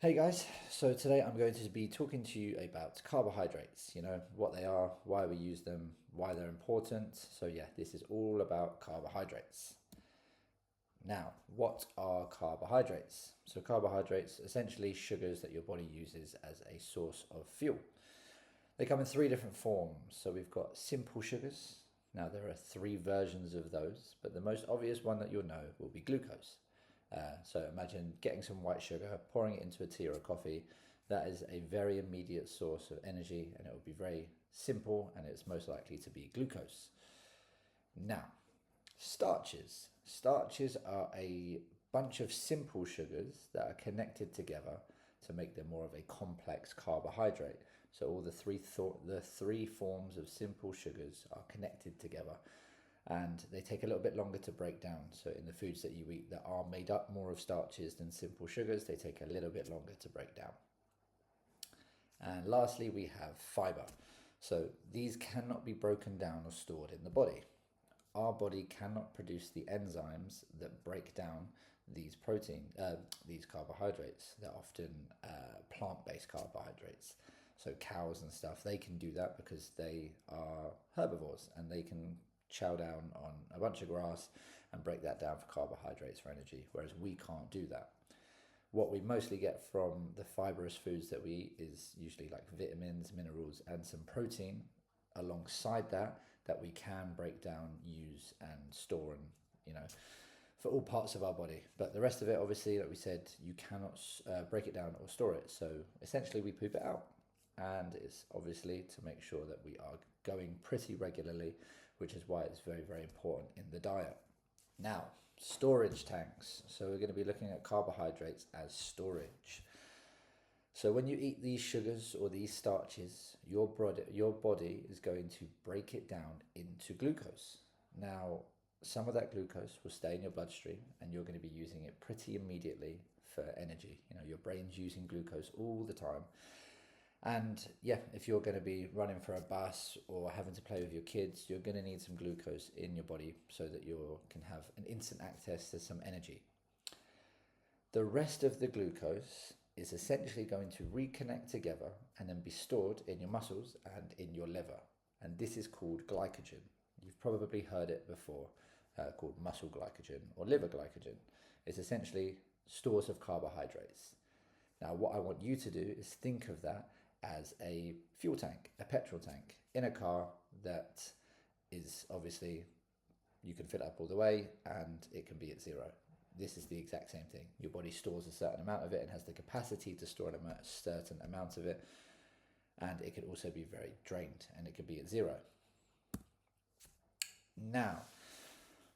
Hey guys, so today I'm going to be talking to you about carbohydrates, what they are, why we use them, why they're important. So, yeah, this is all about carbohydrates. Now, what are carbohydrates? So, carbohydrates essentially sugars that your body uses as a source of fuel. They come in three different forms. So, we've got simple sugars. Now, there are three versions of those, but the most obvious one that you'll know will be glucose. So imagine getting some white sugar, pouring it into a tea or a coffee. That is a very immediate source of energy, and it will be very simple, and it's most likely to be glucose. Now, starches. Starches are a bunch of simple sugars that are connected together to make them more of a complex carbohydrate. So all the three forms of simple sugars are connected together, and they take a little bit longer to break down. So in the foods that you eat that are made up more of starches than simple sugars, they take a little bit longer to break down. And lastly, we have fiber. So these cannot be broken down or stored in the body. Our body cannot produce the enzymes that break down these carbohydrates. They're often plant-based carbohydrates. So cows and stuff, they can do that because they are herbivores and they can chow down on a bunch of grass and break that down for carbohydrates for energy, whereas we can't do that. What we mostly get from the fibrous foods that we eat is usually like vitamins, minerals, and some protein alongside that we can break down, use, and store, and for all parts of our body. But the rest of it, obviously, like we said, you cannot break it down or store it. So essentially, we poop it out. And it's obviously to make sure that we are going pretty regularly, which is why it's very, very important in the diet. Now, storage tanks. So we're going to be looking at carbohydrates as storage. So when you eat these sugars or these starches, your body is going to break it down into glucose. Now, some of that glucose will stay in your bloodstream and you're going to be using it pretty immediately for energy. Your brain's using glucose all the time. And yeah, if you're going to be running for a bus or having to play with your kids, you're going to need some glucose in your body so that you can have an instant access to some energy. The rest of the glucose is essentially going to reconnect together and then be stored in your muscles and in your liver. And this is called glycogen. You've probably heard it before, called muscle glycogen or liver glycogen. It's essentially stores of carbohydrates. Now, what I want you to do is think of that as a fuel tank, a petrol tank in a car that is obviously you can fill it up all the way and it can be at zero. This is the exact same thing. Your body stores a certain amount of it and has the capacity to store a certain amount of it, and it can also be very drained and it can be at zero. Now,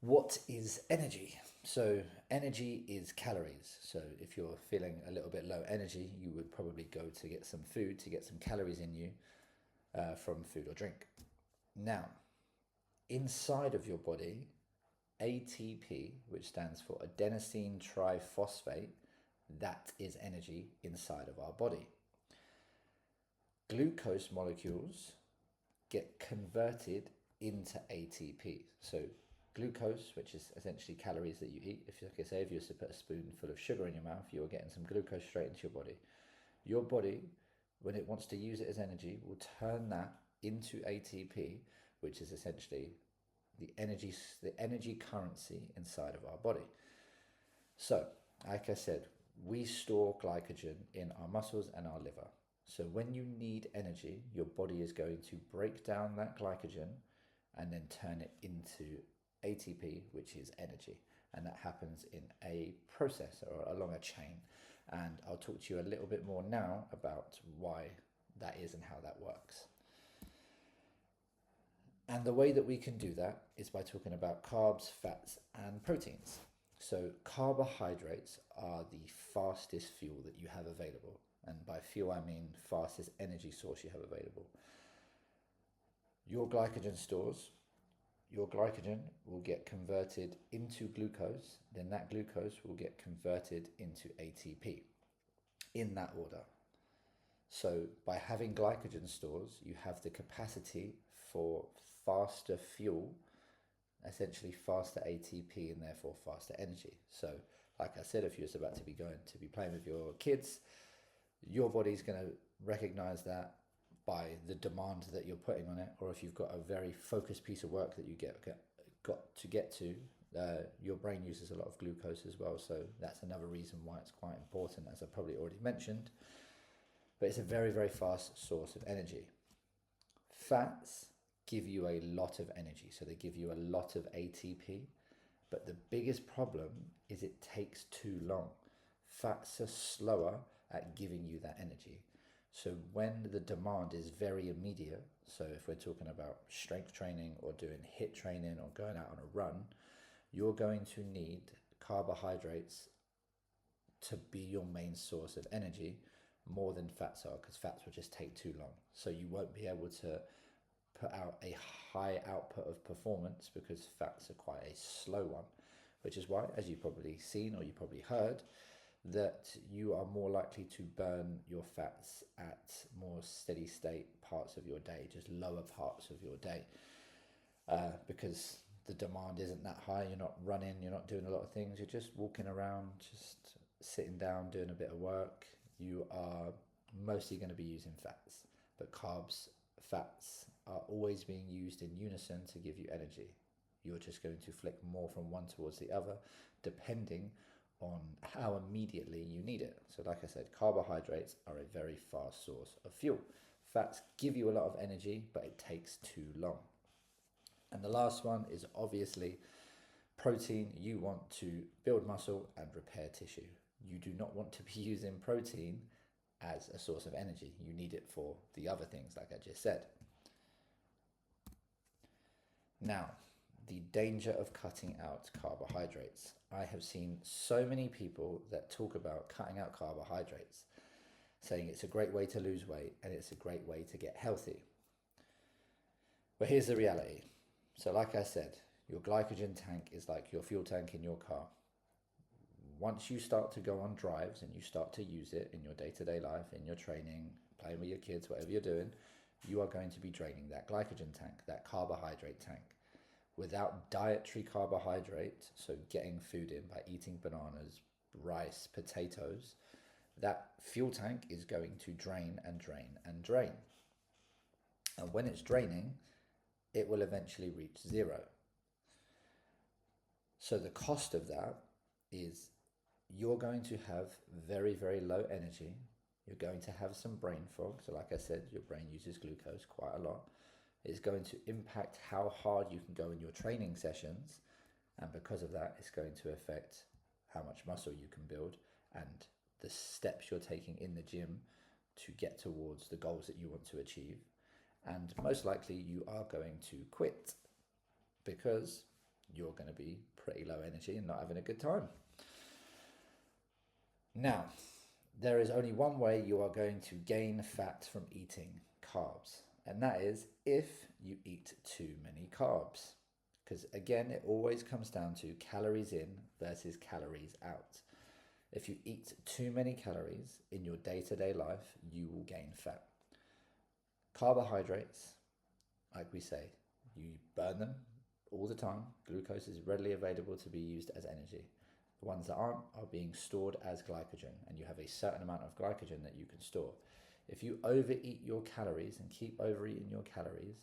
what is energy? So energy is calories. So if you're feeling a little bit low energy, you would probably go to get some food to get some calories in you from food or drink. Now, inside of your body, ATP, which stands for adenosine triphosphate, that is energy inside of our body. Glucose molecules get converted into ATP. So glucose, which is essentially calories that you eat. If, like I say, if you were to put a spoonful of sugar in your mouth, you're getting some glucose straight into your body. Your body, when it wants to use it as energy, will turn that into ATP, which is essentially the energy currency inside of our body. So, like I said, we store glycogen in our muscles and our liver. So when you need energy, your body is going to break down that glycogen and then turn it into ATP, which is energy. And that happens in a process or along a chain. And I'll talk to you a little bit more now about why that is and how that works. And the way that we can do that is by talking about carbs, fats, and proteins. So, carbohydrates are the fastest fuel that you have available. And by fuel, I mean fastest energy source you have available. Your glycogen stores, your glycogen will get converted into glucose, then that glucose will get converted into ATP in that order. So by having glycogen stores, you have the capacity for faster fuel, essentially faster ATP and therefore faster energy. So like I said, if you're about to be going to be playing with your kids, your body's going to recognize that by the demand that you're putting on it, or if you've got a very focused piece of work that you got to get to, your brain uses a lot of glucose as well. So that's another reason why it's quite important, as I probably already mentioned. But it's a very, very fast source of energy. Fats give you a lot of energy, so they give you a lot of ATP. But the biggest problem is it takes too long. Fats are slower at giving you that energy. So when the demand is very immediate, so if we're talking about strength training or doing HIIT training or going out on a run, you're going to need carbohydrates to be your main source of energy more than fats are, because fats will just take too long. So you won't be able to put out a high output of performance because fats are quite a slow one, which is why, as you've probably seen or you probably heard, that you are more likely to burn your fats at more steady state parts of your day, just lower parts of your day, because the demand isn't that high. You're not running, you're not doing a lot of things, you're just walking around, just sitting down, doing a bit of work. You are mostly going to be using fats, but fats are always being used in unison to give you energy. You're just going to flick more from one towards the other, depending on how immediately you need it. So like I said, carbohydrates are a very fast source of fuel. Fats give you a lot of energy, but it takes too long. And the last one is obviously protein. You want to build muscle and repair tissue. You do not want to be using protein as a source of energy. You need it for the other things, like I just said. Now, the danger of cutting out carbohydrates. I have seen so many people that talk about cutting out carbohydrates, saying it's a great way to lose weight and it's a great way to get healthy. But here's the reality. So like I said, your glycogen tank is like your fuel tank in your car. Once you start to go on drives and you start to use it in your day-to-day life, in your training, playing with your kids, whatever you're doing, you are going to be draining that glycogen tank, that carbohydrate tank. Without dietary carbohydrate, so getting food in by eating bananas, rice, potatoes, that fuel tank is going to drain and drain and drain. And when it's draining, it will eventually reach zero. So the cost of that is you're going to have very, very low energy. You're going to have some brain fog. So like I said, your brain uses glucose quite a lot. It's going to impact how hard you can go in your training sessions. And because of that, it's going to affect how much muscle you can build and the steps you're taking in the gym to get towards the goals that you want to achieve. And most likely you are going to quit because you're going to be pretty low energy and not having a good time. Now, there is only one way you are going to gain fat from eating carbs, and that is if you eat too many carbs. Because again, it always comes down to calories in versus calories out. If you eat too many calories in your day-to-day life, you will gain fat. Carbohydrates, like we say, you burn them all the time. Glucose is readily available to be used as energy. The ones that aren't are being stored as glycogen, and you have a certain amount of glycogen that you can store. If you overeat your calories and keep overeating your calories,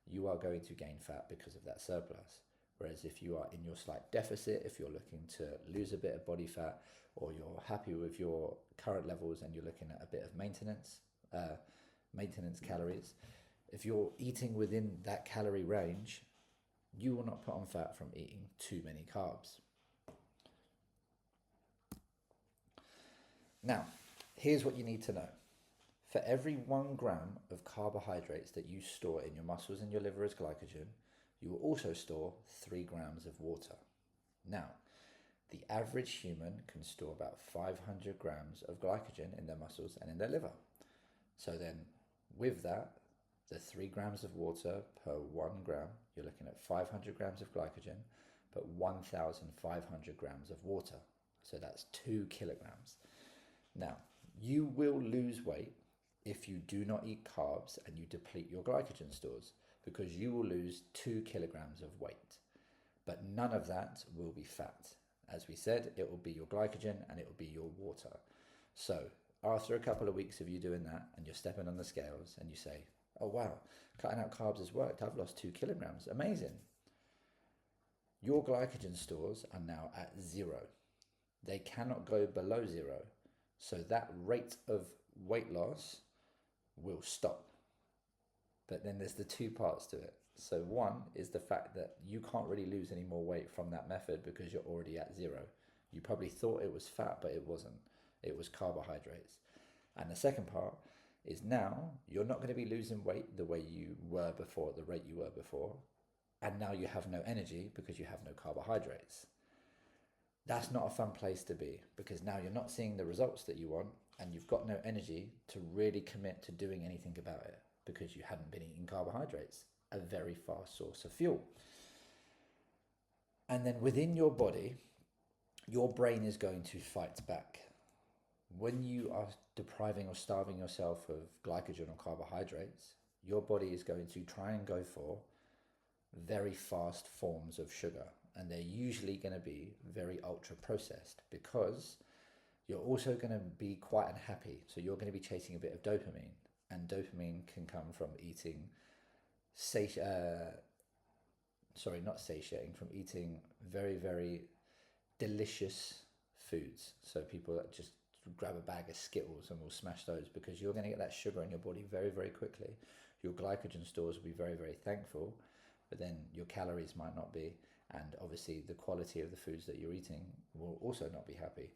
you are going to gain fat because of that surplus. Whereas if you are in your slight deficit, if you're looking to lose a bit of body fat, or you're happy with your current levels and you're looking at a bit of maintenance calories, if you're eating within that calorie range, you will not put on fat from eating too many carbs. Now, here's what you need to know. For every 1 gram of carbohydrates that you store in your muscles and your liver as glycogen, you will also store 3 grams of water. Now, the average human can store about 500 grams of glycogen in their muscles and in their liver. So then, with that, the 3 grams of water per 1 gram, you're looking at 500 grams of glycogen, but 1,500 grams of water. So that's 2 kilograms. Now, you will lose weight if you do not eat carbs and you deplete your glycogen stores, because you will lose 2 kilograms of weight. But none of that will be fat. As we said, it will be your glycogen and it will be your water. So after a couple of weeks of you doing that and you're stepping on the scales and you say, oh wow, cutting out carbs has worked, I've lost 2 kilograms, amazing. Your glycogen stores are now at 0. They cannot go below 0. So that rate of weight loss will stop. But then there's the two parts to it. So one is the fact that you can't really lose any more weight from that method because you're already at 0. You probably thought it was fat, but it wasn't. It was carbohydrates. And the second part is now you're not going to be losing weight the way you were before, at the rate you were before. And now you have no energy because you have no carbohydrates. That's not a fun place to be, because now you're not seeing the results that you want and you've got no energy to really commit to doing anything about it because you hadn't been eating carbohydrates, a very fast source of fuel. And then within your body, your brain is going to fight back. When you are depriving or starving yourself of glycogen or carbohydrates, your body is going to try and go for very fast forms of sugar, and they're usually going to be very ultra processed because you're also going to be quite unhappy. So you're going to be chasing a bit of dopamine, and dopamine can come from eating from eating very, very delicious foods. So people that just grab a bag of Skittles and will smash those, because you're going to get that sugar in your body very, very quickly. Your glycogen stores will be very, very thankful, but then your calories might not be, and obviously the quality of the foods that you're eating will also not be happy.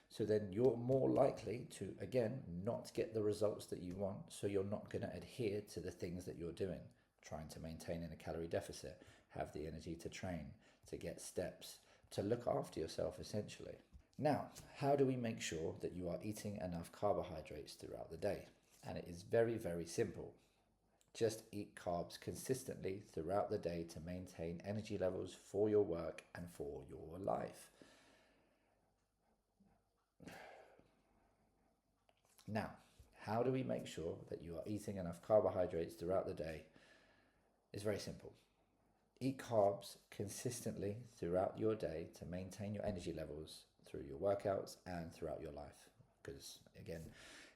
So then you're more likely to, again, not get the results that you want, so you're not going to adhere to the things that you're doing, trying to maintain in a calorie deficit, have the energy to train, to get steps, to look after yourself essentially. Now, how do we make sure that you are eating enough carbohydrates throughout the day? And it is very, very simple. Just eat carbs consistently throughout the day to maintain energy levels for your work and for your life. Now, how do we make sure that you are eating enough carbohydrates throughout the day? It's very simple. Eat carbs consistently throughout your day to maintain your energy levels through your workouts and throughout your life. Because again,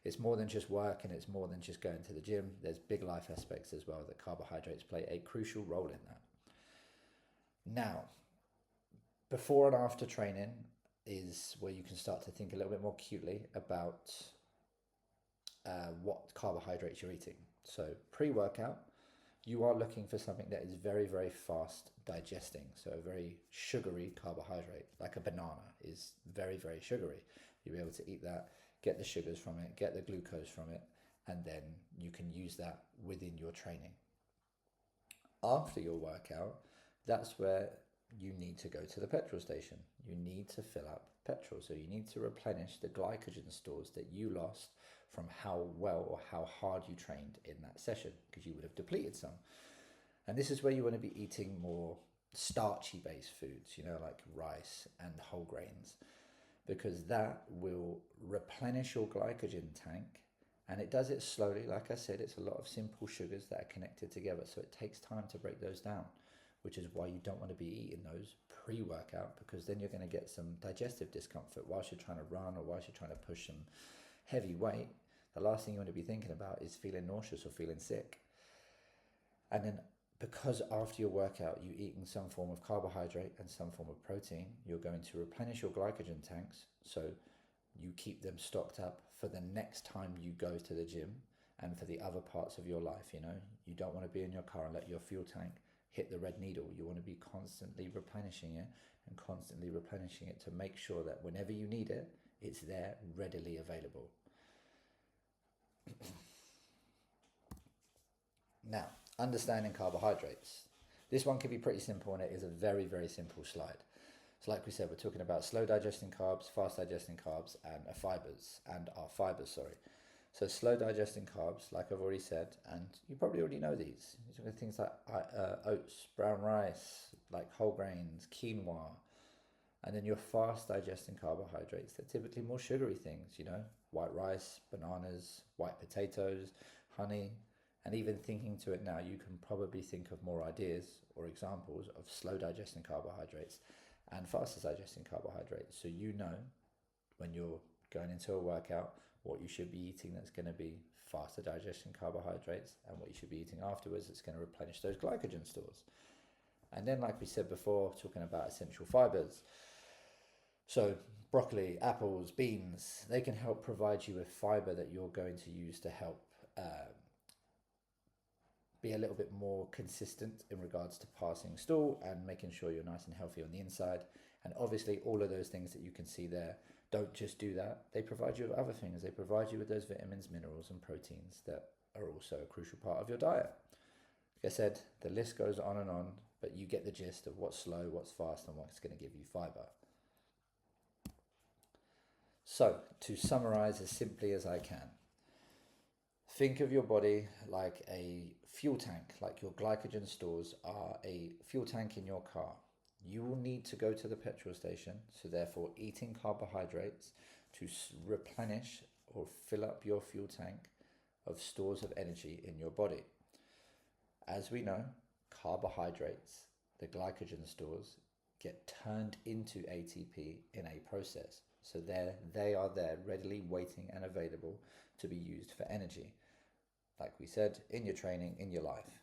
it's more than just work, and it's more than just going to the gym. There's big life aspects as well that carbohydrates play a crucial role in that. Now, before and after training is where you can start to think a little bit more acutely about what carbohydrates you're eating. So pre-workout, you are looking for something that is very, very fast digesting. So a very sugary carbohydrate, like a banana, is very, very sugary. You'll be able to eat that, get the sugars from it, get the glucose from it, and then you can use that within your training. After your workout, that's where you need to go to the petrol station. You need to fill up petrol. So you need to replenish the glycogen stores that you lost from how well or how hard you trained in that session, because you would have depleted some. And this is where you want to be eating more starchy based foods, like rice and whole grains, because that will replenish your glycogen tank. And it does it slowly. Like I said, it's a lot of simple sugars that are connected together. So it takes time to break those down, which is why you don't want to be eating those pre-workout, because then you're going to get some digestive discomfort whilst you're trying to run or whilst you're trying to push some heavy weight. The last thing you want to be thinking about is feeling nauseous or feeling sick. And then because after your workout you're eating some form of carbohydrate and some form of protein, you're going to replenish your glycogen tanks, so you keep them stocked up for the next time you go to the gym and for the other parts of your life. You don't want to be in your car and let your fuel tank hit the red needle. You want to be constantly replenishing it and constantly replenishing it to make sure that whenever you need it, it's there, readily available. Now, understanding carbohydrates. This one can be pretty simple, and it is a very, very simple slide. So like we said, we're talking about slow digesting carbs, fast digesting carbs, and our fibers. So slow digesting carbs, like I've already said, and you probably already know these. These are things like oats, brown rice, like whole grains, quinoa. And then your fast digesting carbohydrates, they're typically more sugary things, white rice, bananas, white potatoes, honey. And even thinking to it now, you can probably think of more ideas or examples of slow digesting carbohydrates and faster digesting carbohydrates. So when you're going into a workout, what you should be eating that's going to be faster digestion carbohydrates, and what you should be eating afterwards that's going to replenish those glycogen stores. And then, like we said before, talking about essential fibers. So broccoli, apples, beans, they can help provide you with fiber that you're going to use to help be a little bit more consistent in regards to passing stool and making sure you're nice and healthy on the inside. And obviously all of those things that you can see there don't just do that. They provide you with other things. They provide you with those vitamins, minerals and proteins that are also a crucial part of your diet. Like I said, the list goes on, but you get the gist of what's slow, what's fast, and what's going to give you fiber. So, to summarize as simply as I can, think of your body like a fuel tank, like your glycogen stores are a fuel tank in your car. You will need to go to the petrol station, so therefore eating carbohydrates to replenish or fill up your fuel tank of stores of energy in your body. As we know, carbohydrates, the glycogen stores, get turned into ATP in a process. So they are there readily waiting and available to be used for energy. Like we said, in your training, in your life.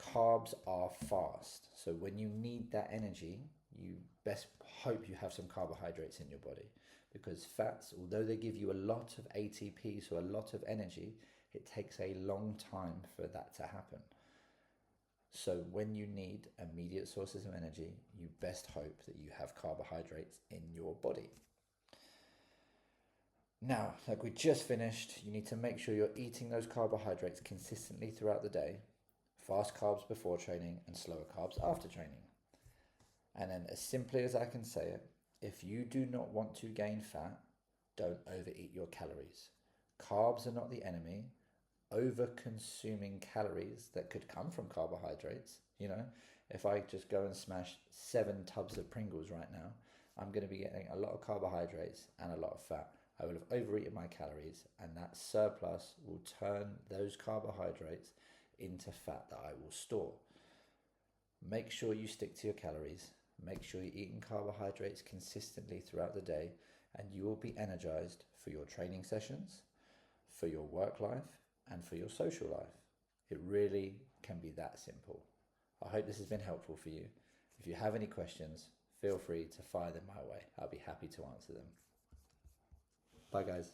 Carbs are fast. So when you need that energy, you best hope you have some carbohydrates in your body, because fats, although they give you a lot of ATP, so a lot of energy, it takes a long time for that to happen. So when you need immediate sources of energy, you best hope that you have carbohydrates in your body. Now, like we just finished, you need to make sure you're eating those carbohydrates consistently throughout the day. Fast carbs before training and slower carbs after training. And then, as simply as I can say it, if you do not want to gain fat, don't overeat your calories. Carbs are not the enemy. Over consuming calories that could come from carbohydrates, if I just go and smash 7 tubs of Pringles right now, I'm going to be getting a lot of carbohydrates and a lot of fat. I will have overeaten my calories, and that surplus will turn those carbohydrates into fat that I will store. Make sure you stick to your calories. Make sure you're eating carbohydrates consistently throughout the day, and you will be energized for your training sessions, for your work life, and for your social life. It really can be that simple. I hope this has been helpful for you. If you have any questions, feel free to fire them my way. I'll be happy to answer them. Bye guys.